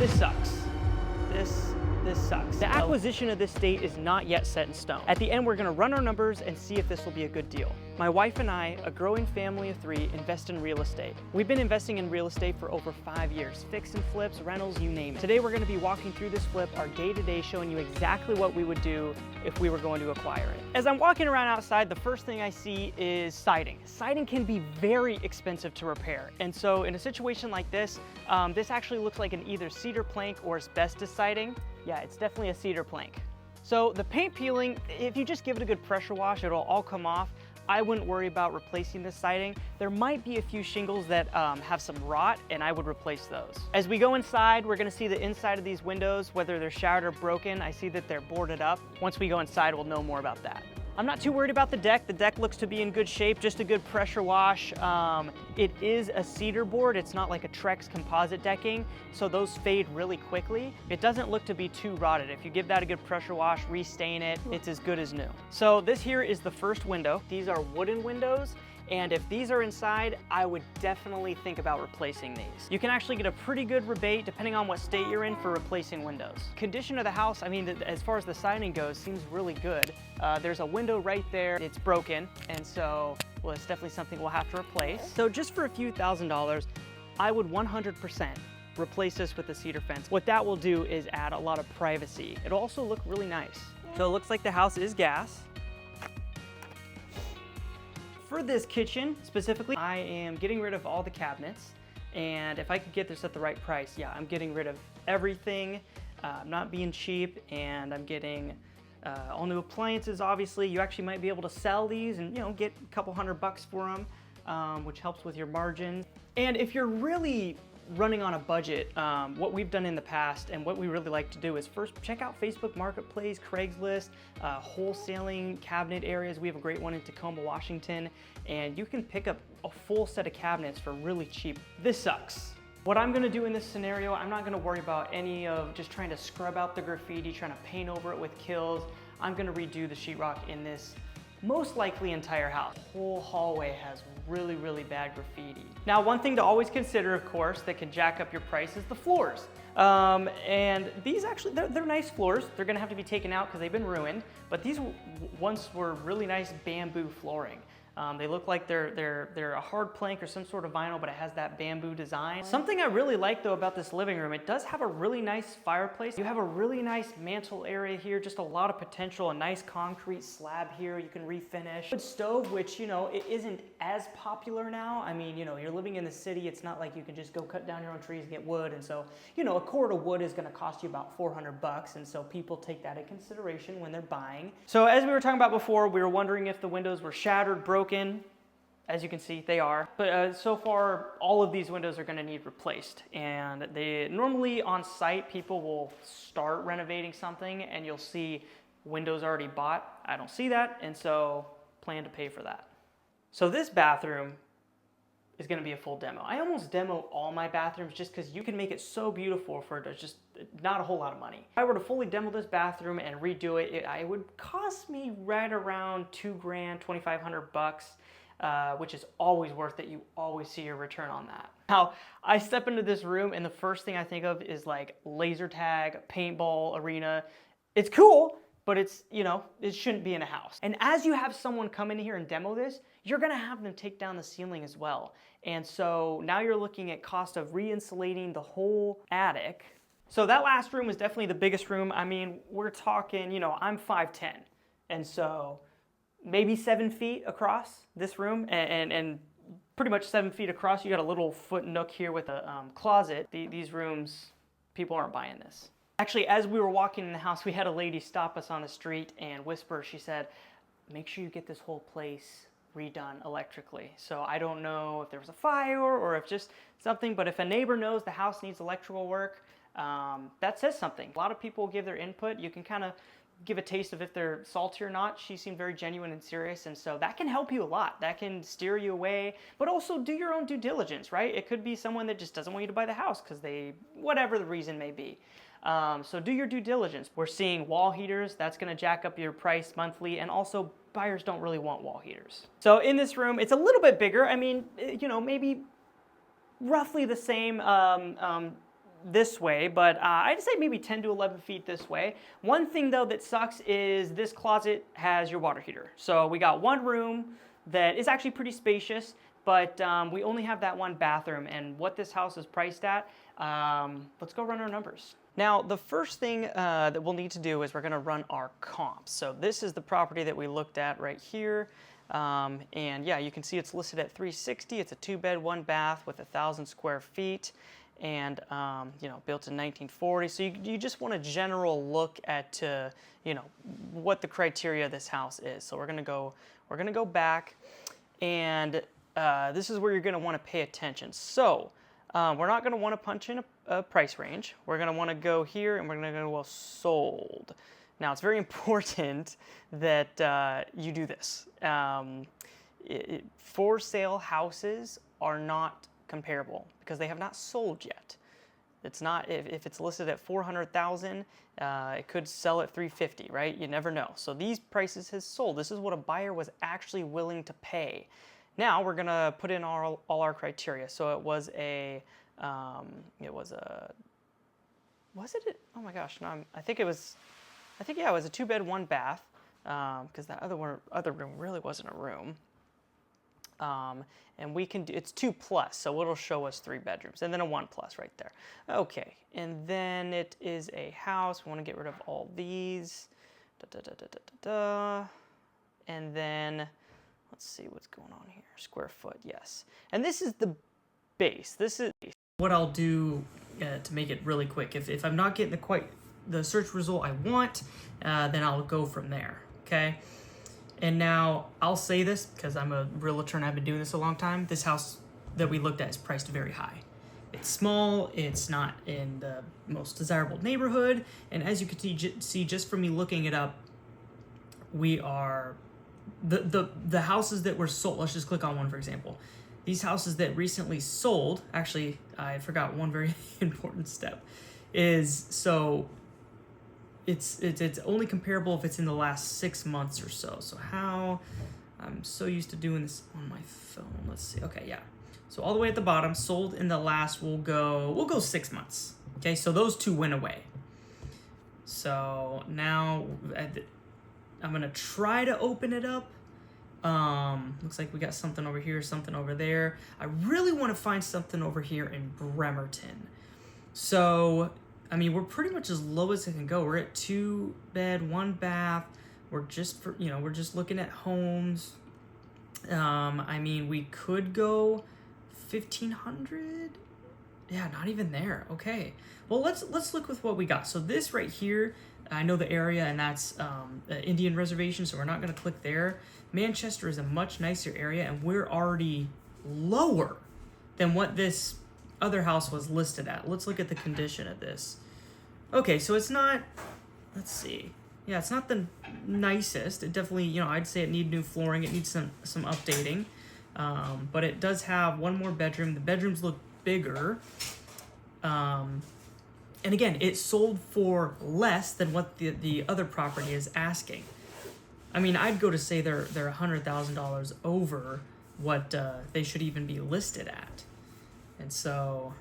This sucks. This sucks. The acquisition of this estate is not yet set in stone. At the end, we're gonna run our numbers and see if this will be a good deal. My wife and I, a growing family of 3, invest in real estate. We've been investing in real estate for over 5 years, fix and flips, rentals, you name it. Today, we're gonna be walking through this flip, our day-to-day, showing you exactly what we would do if we were going to acquire it. As I'm walking around outside, the first thing I see is siding. Siding can be very expensive to repair. And so in a situation like this, this actually looks like an either cedar plank or asbestos siding. Yeah, it's definitely a cedar plank. So the paint peeling, if you just give it a good pressure wash, it'll all come off. I wouldn't worry about replacing this siding. There might be a few shingles that have some rot, and I would replace those. As we go inside, we're gonna see the inside of these windows, whether they're shattered or broken. I see that they're boarded up. Once we go inside, we'll know more about that. I'm not too worried about the deck. The deck looks to be in good shape, just a good pressure wash. It is a cedar board. It's not like a Trex composite decking, so those fade really quickly. It doesn't look to be too rotted. If you give that a good pressure wash, restain it, it's as good as new. So this here is the first window. These are wooden windows. And if these are inside, I would definitely think about replacing these. You can actually get a pretty good rebate depending on what state you're in for replacing windows. Condition of the house, I mean, as far as the siding goes, seems really good. There's a window right there, it's broken, and so, well, it's definitely something we'll have to replace. So just for a few $1,000s, I would 100% replace this with a cedar fence. What that will do is add a lot of privacy. It'll also look really nice. So it looks like the house is gas. For this kitchen specifically, I am getting rid of all the cabinets, and if I could get this at the right price, yeah, I'm getting rid of everything. I'm not being cheap, and I'm getting all new appliances. Obviously, you actually might be able to sell these and get a couple $100 for them, which helps with your margin. And if you're really running on a budget, what we've done in the past and what we really like to do is first check out Facebook Marketplace, Craigslist, wholesaling cabinet areas. We have a great one in Tacoma, Washington, and you can pick up a full set of cabinets for really cheap. This sucks. What I'm gonna do in this scenario, I'm not gonna worry about any of just trying to scrub out the graffiti, trying to paint over it with Kilz. I'm gonna redo the sheetrock in this most likely entire house. The whole hallway has really, really bad graffiti. Now, one thing to always consider, of course, that can jack up your price is the floors. And these actually, they're nice floors. They're gonna have to be taken out because they've been ruined, but these once were really nice bamboo flooring. They look like they're a hard plank or some sort of vinyl, but it has that bamboo design. Something I really like though about this living room, it does have a really nice fireplace. You have a really nice mantle area here, just a lot of potential, a nice concrete slab here you can refinish. Wood stove, which it isn't as popular now. I mean, you're living in the city, it's not like you can just go cut down your own trees and get wood, and so, a cord of wood is gonna cost you about $400, and so people take that into consideration when they're buying. So as we were talking about before, we were wondering if the windows were shattered, broken. As you can see, they are. But so far, all of these windows are gonna need replaced. And they normally on site, people will start renovating something and you'll see windows already bought. I don't see that, and so plan to pay for that. So this bathroom is gonna be a full demo. I almost demo all my bathrooms just because you can make it so beautiful for just not a whole lot of money. If I were to fully demo this bathroom and redo it, it would cost me right around $2 grand, $2,500, which is always worth it. You always see your return on that. Now, I step into this room and the first thing I think of is like laser tag, paintball arena. It's cool, but it's, it shouldn't be in a house. And as you have someone come in here and demo this, you're gonna have them take down the ceiling as well. And so now you're looking at cost of re-insulating the whole attic. So that last room was definitely the biggest room. I mean, we're talking, I'm 5'10", and so maybe 7 feet across this room, and pretty much 7 feet across. You got a little foot nook here with a closet. These rooms, people aren't buying this. Actually, as we were walking in the house, we had a lady stop us on the street and whisper. She said, make sure you get this whole place redone electrically. So I don't know if there was a fire or if just something, but if a neighbor knows the house needs electrical work, that says something. A lot of people give their input. You can kind of give a taste of if they're salty or not. She seemed very genuine and serious, and so that can help you a lot. That can steer you away, but also do your own due diligence, right? It could be someone that just doesn't want you to buy the house because whatever the reason may be. So do your due diligence. We're seeing wall heaters. That's going to jack up your price monthly, and also buyers don't really want wall heaters. So in this room, it's a little bit bigger. I mean, maybe roughly the same this way, but I'd say maybe 10 to 11 feet this way. One thing though that sucks is this closet has your water heater. So we got one room that is actually pretty spacious, but we only have that one bathroom, and what this house is priced at, let's go run our numbers. Now, the first thing that we'll need to do is we're gonna run our comps. So this is the property that we looked at right here. And yeah, you can see it's listed at 360. It's a 2-bed, 1-bath with 1,000 square feet, and you know, built in 1940. So you just want a general look at you know, what the criteria of this house is. So we're gonna go back, and this is where you're gonna want to pay attention. So we're not gonna want to punch in a price range. We're gonna want to go here, and we're gonna go, well, sold. Now, it's very important that you do this. For sale houses are not comparable because they have not sold yet. It's not, if it's listed at 400,000, it could sell at 350, right? You never know. So these prices has sold. This is what a buyer was actually willing to pay. Now we're gonna put in all our criteria. So it was a, oh my gosh, no, I think yeah, it was a 2-bed, 1-bath, because that other room really wasn't a room. And we can do, it's 2+, so it'll show us 3 bedrooms, and then a 1+ right there. Okay, and then it is a house. We want to get rid of all these. And then let's see what's going on here. Square foot, yes. And this is the base. This is what I'll do to make it really quick. If I'm not getting the search result I want, then I'll go from there, okay? And now, I'll say this because I'm a realtor and I've been doing this a long time. This house that we looked at is priced very high. It's small, it's not in the most desirable neighborhood, and as you can see just from me looking it up, we are, the houses that were sold, let's just click on one for example. These houses that recently sold, actually, I forgot one very important step, is so it's only comparable if it's in the last 6 months or so. So how, I'm so used to doing this on my phone. Let's see. Okay, yeah. So all the way at the bottom, sold in the last, we'll go 6 months. Okay, so those two went away. So now I'm gonna try to open it up. Looks like we got something over here, something over there. I really want to find something over here in Bremerton. So, I mean, we're pretty much as low as it can go. We're at 2-bed, 1-bath. We're just we're just looking at homes. I mean, we could go 1,500. Yeah, not even there. Okay. Well, let's look with what we got. So this right here, I know the area, and that's Indian Reservation, so we're not going to click there. Manchester is a much nicer area, and we're already lower than what this other house was listed at. Let's look at the condition of this. Okay, so it's not, let's see. Yeah, it's not the nicest. It definitely, I'd say it needs new flooring. It needs some updating. But it does have one more bedroom. The bedrooms look bigger. And again, it sold for less than what the other property is asking. I mean, I'd go to say they're $100,000 over what they should even be listed at. And so,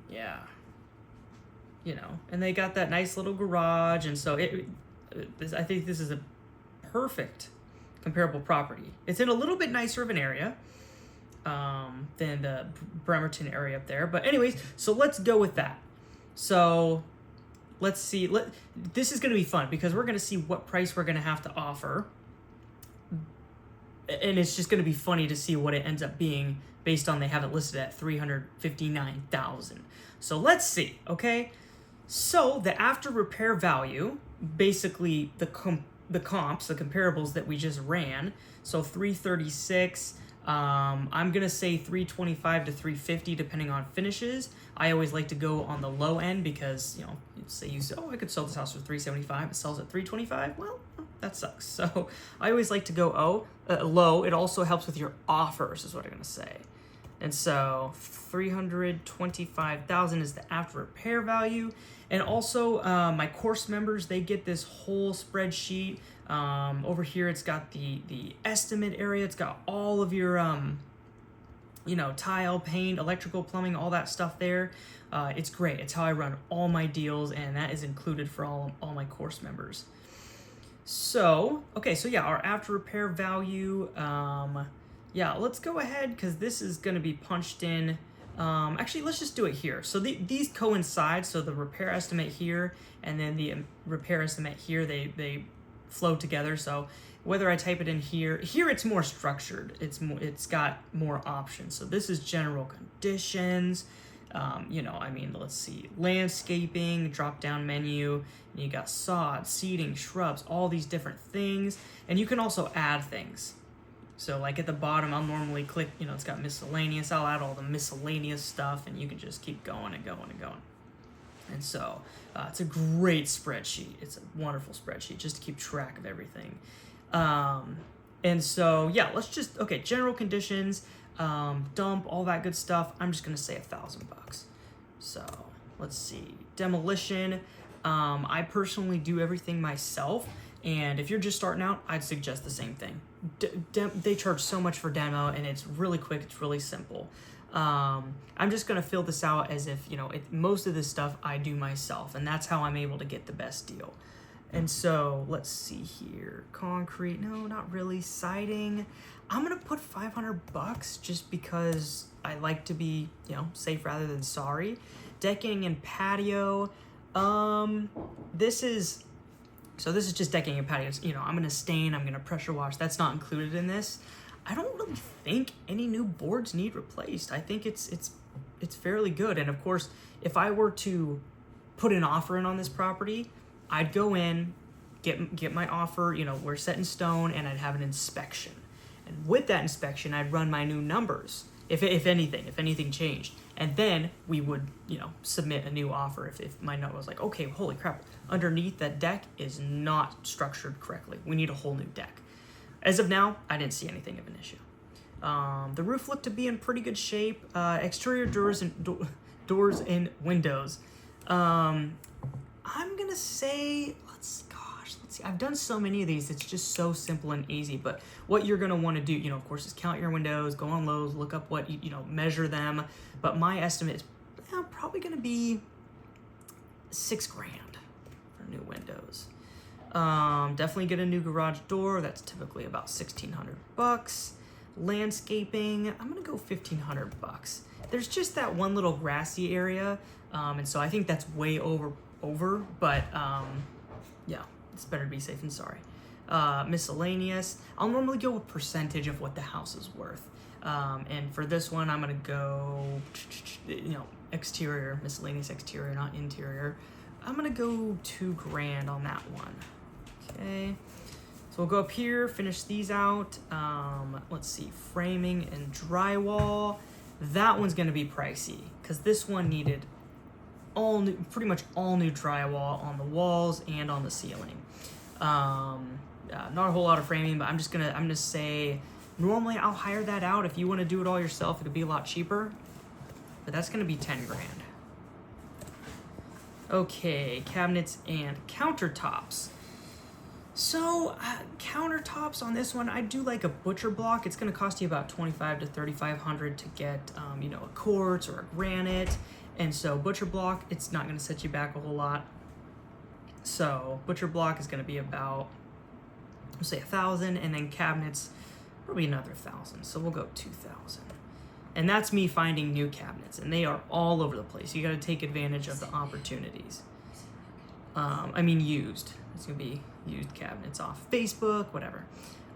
yeah, and they got that nice little garage. And so I think this is a perfect comparable property. It's in a little bit nicer of an area than the Bremerton area up there. But anyways, so let's go with that. So let's see. This is going to be fun because we're going to see what price we're going to have to offer. And it's just going to be funny to see what it ends up being based on they have it listed at $359,000. So let's see, okay? So the after repair value, basically the comps, the comparables that we just ran, so 336, I'm gonna say 325 to 350 depending on finishes. I always like to go on the low end because say you say, I could sell this house for 375, it sells at 325. Well, that sucks. So I always like to go low. It also helps with your offers, is what I'm gonna say. And so 325,000 is the after repair value. And also my course members, they get this whole spreadsheet. Over here, it's got the estimate area. It's got all of your you know, tile, paint, electrical, plumbing, all that stuff there. It's great. It's how I run all my deals, and that is included for all my course members. So, okay, so yeah, our after repair value, yeah, let's go ahead, because this is going to be punched in. Actually, let's just do it here. So these coincide, so the repair estimate here and then the repair estimate here, they flow together. So whether I type it in here it's more structured. It's got more options. So this is general conditions. You know, I mean, let's see, landscaping, drop down menu, you got sod, seeding, shrubs, all these different things. And you can also add things. So like at the bottom, I'll normally click, you know, it's got miscellaneous. I'll add all the miscellaneous stuff, and you can just keep going and going and going. And so it's a great spreadsheet. It's a wonderful spreadsheet just to keep track of everything. And so, yeah, let's just, okay, general conditions, dump, all that good stuff. I'm just going to say $1,000. So let's see, demolition. I personally do everything myself. And if you're just starting out, I'd suggest the same thing. They charge so much for demo, and it's really quick. It's really simple. I'm just going to fill this out as if, you know, most of this stuff I do myself, and that's how I'm able to get the best deal. And so let's see here. Concrete, no, not really. Siding, I'm going to put $500 just because I like to be, you know, safe rather than sorry. Decking and patio, this is just decking and patios. You know, I'm going to stain, I'm going to pressure wash. That's not included in this. I don't really think any new boards need replaced. I think it's fairly good. And of course, if I were to put an offer in on this property, I'd go in, get my offer, you know, we're set in stone, and I'd have an inspection. And with that inspection, I'd run my new numbers, if anything changed. And then we would, you know, submit a new offer if my note was like, okay, holy crap, underneath that deck is not structured correctly. We need a whole new deck. As of now, I didn't see anything of an issue. The roof looked to be in pretty good shape. Exterior doors and windows. I'm gonna say, let's see. I've done so many of these. It's just so simple and easy. But what you're gonna want to do, you know, of course, is count your windows, go on Lowe's, look up what you know, measure them. But my estimate is probably gonna be $6,000 for new windows. Definitely get a new garage door. That's typically about $1,600. Landscaping, I'm gonna go $1,500. There's just that one little grassy area, and so I think that's way over. But yeah, it's better to be safe than sorry. Miscellaneous, I'll normally go with percentage of what the house is worth. And for this one, I'm gonna go, you know, exterior, miscellaneous exterior, not interior. I'm gonna go $2,000 on that one. Okay, so we'll go up here, finish these out. Let's see, framing and drywall. That one's gonna be pricey because this one needed pretty much all new drywall on the walls and on the ceiling. Not a whole lot of framing, but I'm gonna say normally I'll hire that out. If you want to do it all yourself, it could be a lot cheaper, but that's gonna be $10,000. Okay, cabinets and countertops. So countertops on this one, I do like a butcher block. It's going to cost you about $2,500 to $3,500 to get, you know, a quartz or a granite. And so butcher block, it's not going to set you back a whole lot. So butcher block is going to be about, let's say $1,000, and then cabinets probably another $1,000. So we'll go $2,000. And that's me finding new cabinets, and they are all over the place. You got to take advantage of the opportunities. I mean used. It's going to be used cabinets off Facebook, whatever.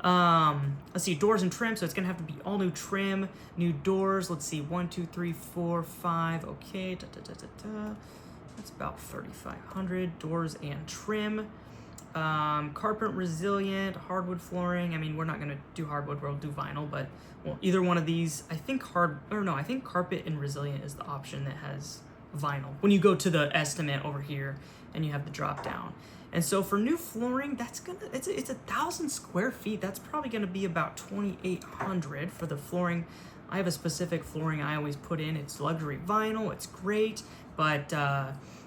Let's see, doors and trim. So it's going to have to be all new trim, new doors. Let's see, 1, 2, 3, 4, 5. Okay, that's about $3,500. Doors and trim. Carpet resilient, hardwood flooring. I mean, we're not going to do hardwood, we'll do vinyl, but well, either one of these, I think carpet and resilient is the option that has vinyl. When you go to the estimate over here and you have the drop down. And so for new flooring, it's 1,000 square feet. That's probably gonna be about $2,800 for the flooring. I have a specific flooring I always put in. It's luxury vinyl, it's great, but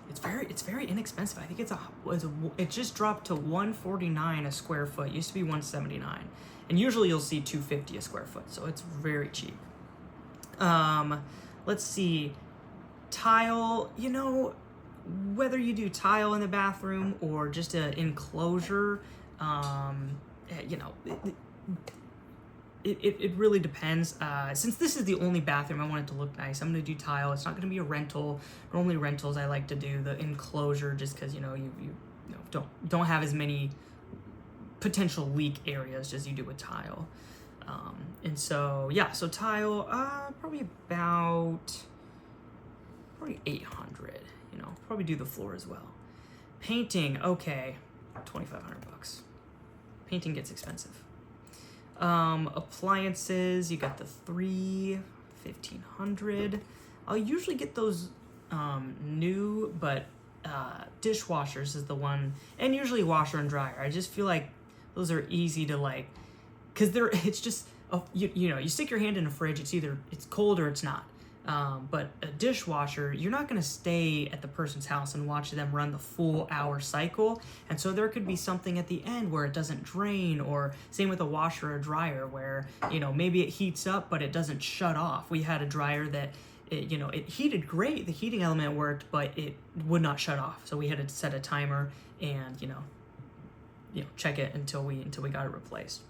it's very inexpensive. I think it just dropped to $149 a square foot. It used to be $179, and usually you'll see $250 a square foot. So it's very cheap. Let's see, tile, you know, whether you do tile in the bathroom or just an enclosure, you know, it really depends. Since this is the only bathroom, I want it to look nice. I'm going to do tile. It's not going to be a rental. Normally rentals, I like to do the enclosure just because, you know, you know, don't have as many potential leak areas as you do with tile. And so, yeah, so tile, probably 800, you know, probably do the floor as well. Painting, okay, $2,500. Painting gets expensive. Appliances, you got the 1,500. I'll usually get those new, but dishwashers is the one, and usually washer and dryer. I just feel like those are easy to like, because it's just, you know, you stick your hand in a fridge, it's cold or it's not. But a dishwasher, you're not going to stay at the person's house and watch them run the full hour cycle. And so there could be something at the end where it doesn't drain, or same with a washer or dryer where, you know, maybe it heats up, but it doesn't shut off. We had a dryer that, you know, it heated great. The heating element worked, but it would not shut off. So we had to set a timer and, you know, check it until we got it replaced.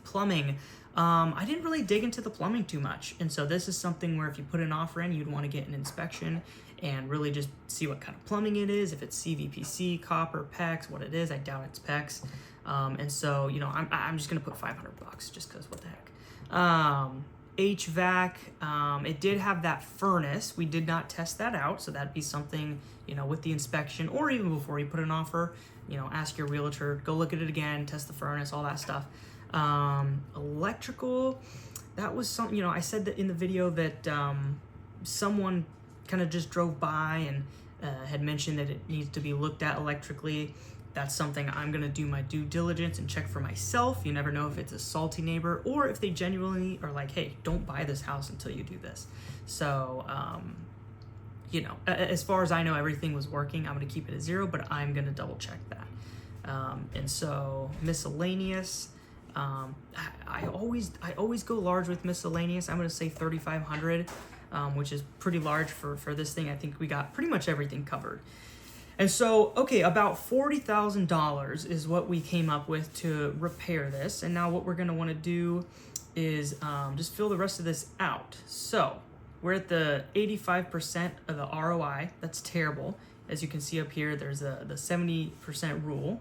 Plumbing. I didn't really dig into the plumbing too much. And so this is something where if you put an offer in, you'd want to get an inspection and really just see what kind of plumbing it is. If it's CVPC, copper, PEX, what it is. I doubt it's PEX. And so, you know, I'm just going to put $500 just because what the heck. HVAC, it did have that furnace. We did not test that out. So that'd be something, you know, with the inspection or even before you put an offer, you know, ask your realtor, go look at it again, test the furnace, all that stuff. Electrical, that was something, you know, I said that in the video that someone kind of just drove by and had mentioned that it needs to be looked at electrically. That's something I'm going to do my due diligence and check for myself. You never know if it's a salty neighbor or if they genuinely are like, hey, don't buy this house until you do this. So, you know, as far as I know, everything was working. I'm going to keep it at 0, but I'm going to double check that. And so miscellaneous, I always go large with miscellaneous. I'm going to say 3,500, which is pretty large for this thing. I think we got pretty much everything covered. And so, okay, about $40,000 is what we came up with to repair this. And now what we're going to want to do is just fill the rest of this out. So we're at the 85% of the ROI. That's terrible. As you can see up here, there's the 70% rule.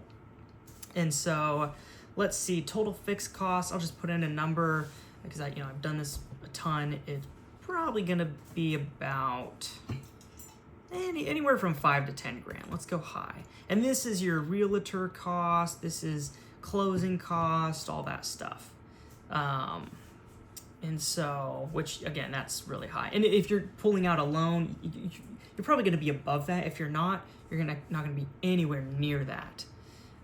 And so let's see, total fixed costs. I'll just put in a number because I've done this a ton. It's probably going to be about anywhere from 5 to 10 grand. Let's go high. And this is your realtor cost. This is closing cost, all that stuff. And so, which again, that's really high. And if you're pulling out a loan, you're probably going to be above that. If you're not, you're not going to be anywhere near that.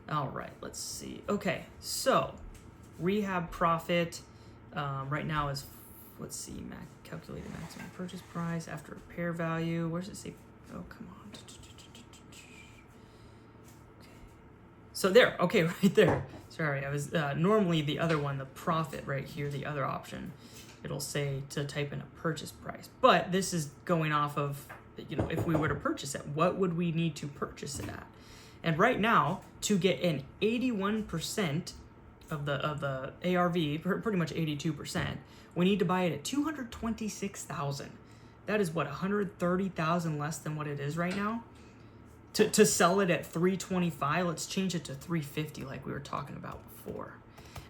All right, let's see. Okay, so rehab profit right now is, let's see, calculated maximum purchase price after repair value. Where does it say? Oh, come on. Okay. So there, okay, right there. Sorry, I was normally the other one, the profit right here, the other option, it'll say to type in a purchase price. But this is going off of, if we were to purchase it, what would we need to purchase it at? And right now, to get an 81% of the ARV, pretty much 82%, we need to buy it at $226,000. That is what, $130,000 less than what it is right now. To sell it at $325, let's change it to $350 like we were talking about before.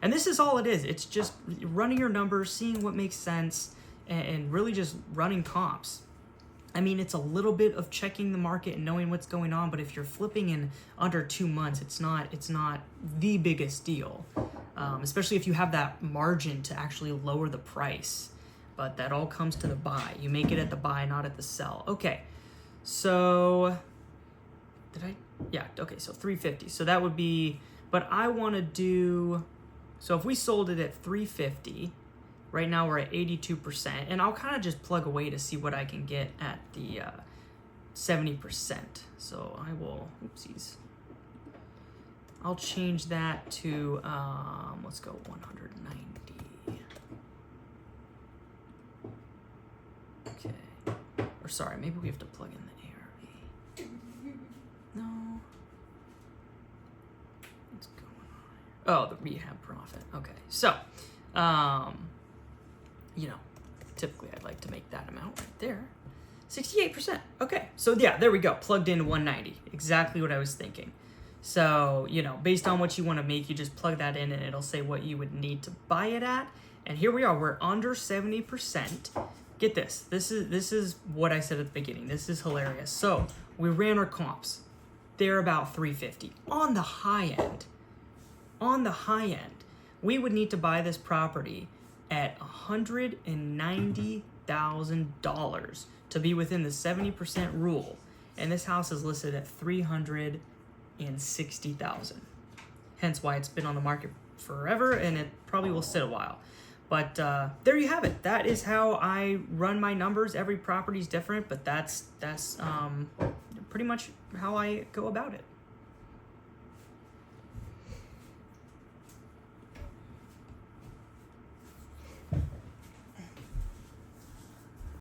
And this is all it is. It's just running your numbers, seeing what makes sense, and really just running comps. I mean, it's a little bit of checking the market and knowing what's going on, but if you're flipping in under 2 months, it's not the biggest deal, especially if you have that margin to actually lower the price. But that all comes to the buy. You make it at the buy, not at the sell. Okay, so okay, so 350. So that would be, but I want to do, so if we sold it at 350, right now we're at 82%, and I'll kind of just plug away to see what I can get at the 70%. So I will, oopsies. I'll change that to, let's go 190. Or sorry, maybe we have to plug in the ARV. No. What's going on? Oh, the rehab profit. Okay, so, you know, typically I'd like to make that amount right there. 68%. Okay, so yeah, there we go. Plugged in 190. Exactly what I was thinking. So, you know, based on what you want to make, you just plug that in and it'll say what you would need to buy it at. And here we are. We're under 70%. Get this. This is what I said at the beginning. This is hilarious. So we ran our comps. They're about 350 on the high end. On the high end, we would need to buy this property at $190,000 to be within the 70% rule. And this house is listed at $360,000. Hence why it's been on the market forever, and it probably will sit a while. But there you have it. That is how I run my numbers. Every property is different, but that's pretty much how I go about it.